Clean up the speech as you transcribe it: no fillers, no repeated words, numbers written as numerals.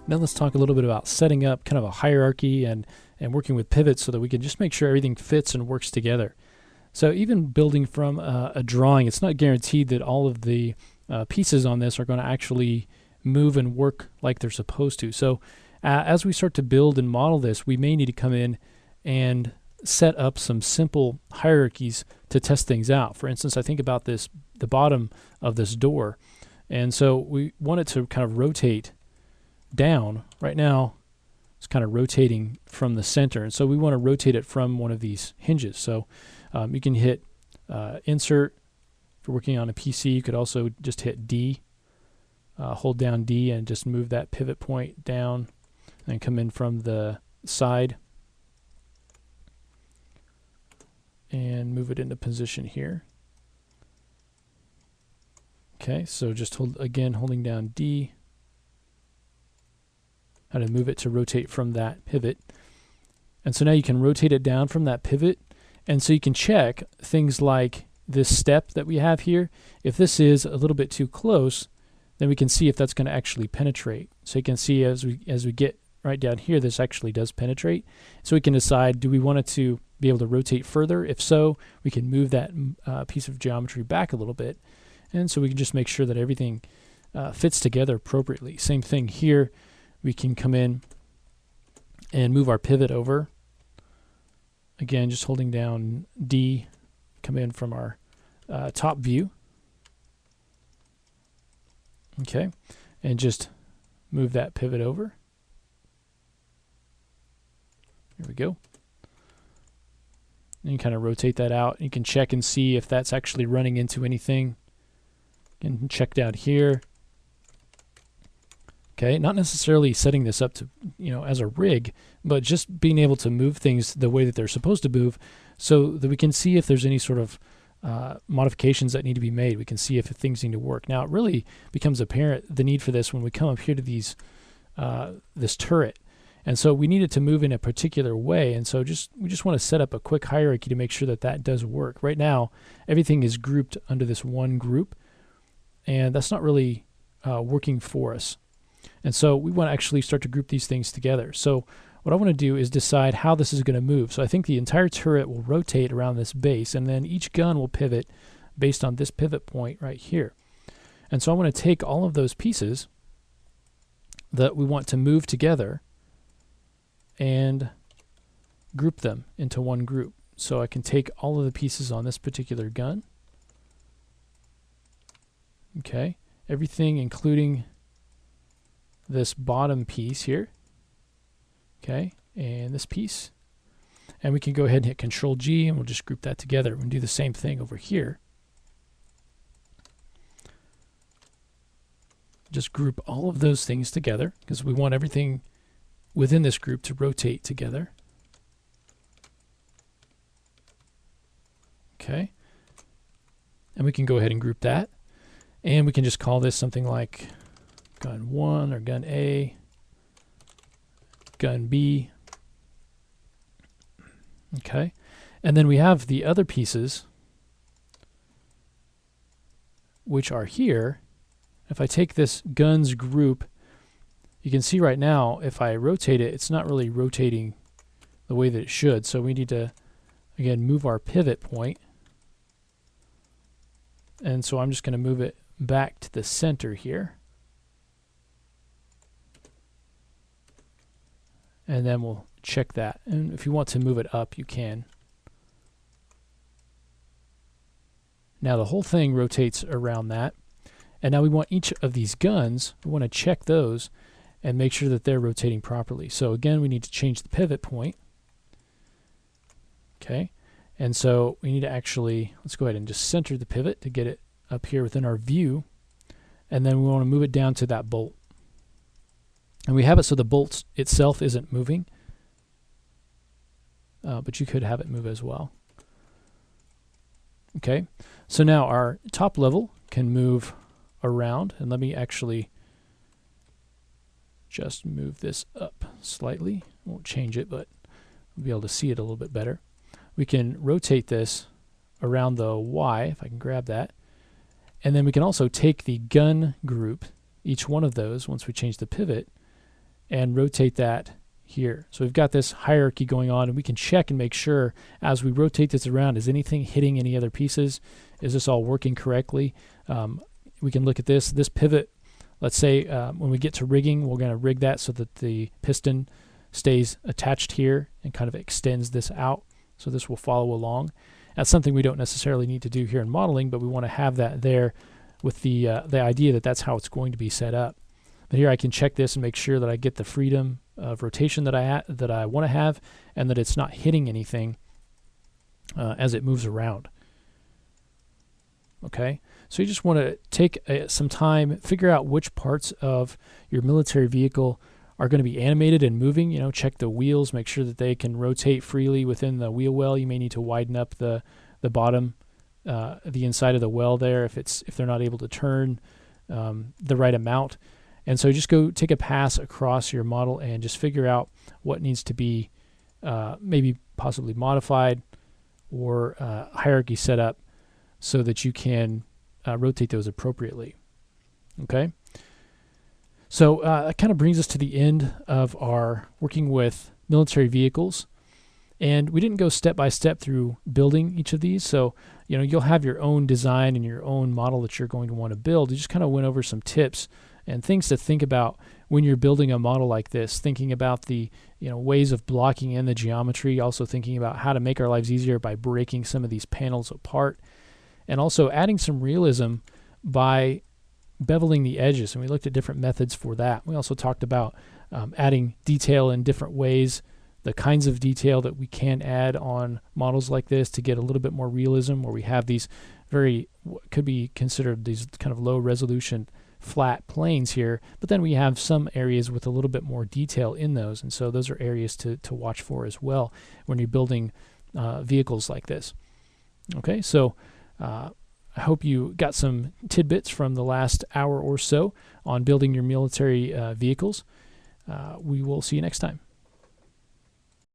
Now let's talk a little bit about setting up kind of a hierarchy and working with pivots so that we can just make sure everything fits and works together. So even building from a drawing, it's not guaranteed that all of the pieces on this are going to actually move and work like they're supposed to. So as we start to build and model this, we may need to come in and set up some simple hierarchies to test things out. For instance, I think about this, the bottom of this door. And so we want it to kind of rotate down. Right now, it's kind of rotating from the center. And so we want to rotate it from one of these hinges. So you can hit insert. If you're working on a PC, you could also just hit D, hold down D and just move that pivot point down and come in from the side and move it into position here. Okay, so just holding down D, how to move it to rotate from that pivot. And so now you can rotate it down from that pivot, and so you can check things like this step that we have here. If this is a little bit too close, then we can see if that's going to actually penetrate. So you can see as we get right down here, this actually does penetrate. So we can decide, do we want it to be able to rotate further? If so, we can move that piece of geometry back a little bit. And so we can just make sure that everything fits together appropriately. Same thing here. We can come in and move our pivot over. Again, just holding down D, come in from our top view. Okay, and just move that pivot over. There we go. And you kind of rotate that out. You can check and see if that's actually running into anything. You can check down here. Okay, not necessarily setting this up to, as a rig, but just being able to move things the way that they're supposed to move so that we can see if there's any sort of modifications that need to be made. We can see if things need to work. Now, it really becomes apparent the need for this when we come up here to these this turret. And so we need it to move in a particular way. And so we just want to set up a quick hierarchy to make sure that that does work. Right now, everything is grouped under this one group, and that's not really working for us. And so we want to actually start to group these things together. So what I want to do is decide how this is going to move. So I think the entire turret will rotate around this base, and then each gun will pivot based on this pivot point right here. And so I want to take all of those pieces that we want to move together and group them into one group. So I can take all of the pieces on this particular gun. Okay, everything including this bottom piece here. Okay, and this piece. And we can go ahead and hit Control G and we'll just group that together. We'll do the same thing over here. Just group all of those things together because we want everything within this group to rotate together. Okay. And we can go ahead and group that. And we can just call this something like gun 1 or gun A, gun B. Okay. And then we have the other pieces which are here. If I take this guns group, you can see right now, if I rotate it, it's not really rotating the way that it should. So we need to, again, move our pivot point. And so I'm just going to move it back to the center here. And then we'll check that. And if you want to move it up, you can. Now the whole thing rotates around that. And now we want each of these guns, we want to check those and make sure that they're rotating properly. So again, we need to change the pivot point. Okay, and so we need to actually, let's go ahead and just center the pivot to get it up here within our view. And then we want to move it down to that bolt. And we have it so the bolt itself isn't moving, but you could have it move as well. Okay, so now our top level can move around, and let me actually just move this up slightly. Won't change it, but we'll be able to see it a little bit better. We can rotate this around the Y, if I can grab that, and then we can also take the gun group, each one of those, once we change the pivot, and rotate that here. So we've got this hierarchy going on, and we can check and make sure as we rotate this around, is anything hitting any other pieces? Is this all working correctly? We can look at this pivot. Let's say when we get to rigging, we're going to rig that so that the piston stays attached here and kind of extends this out. So this will follow along. That's something we don't necessarily need to do here in modeling, but we want to have that there with the idea that that's how it's going to be set up. But here I can check this and make sure that I get the freedom of rotation that I want to have, and that it's not hitting anything as it moves around. Okay, so you just want to take some time, figure out which parts of your military vehicle are going to be animated and moving. You know, check the wheels, make sure that they can rotate freely within the wheel well. You may need to widen up the bottom, the inside of the well there if they're not able to turn the right amount. And so just go take a pass across your model and just figure out what needs to be maybe possibly modified or hierarchy set up so that you can rotate those appropriately. Okay? So that kind of brings us to the end of our working with military vehicles. And we didn't go step by step through building each of these. So, you know, you'll have your own design and your own model that you're going to want to build. We just kind of went over some tips and things to think about when you're building a model like this, thinking about the ways of blocking in the geometry, also thinking about how to make our lives easier by breaking some of these panels apart, and also adding some realism by beveling the edges. And we looked at different methods for that. We also talked about adding detail in different ways, the kinds of detail that we can add on models like this to get a little bit more realism, where we have these could be considered these kind of low resolution flat planes here, but then we have some areas with a little bit more detail in those, and so those are areas to watch for as well when you're building vehicles like this. Okay, so I hope you got some tidbits from the last hour or so on building your military vehicles. We will see you next time.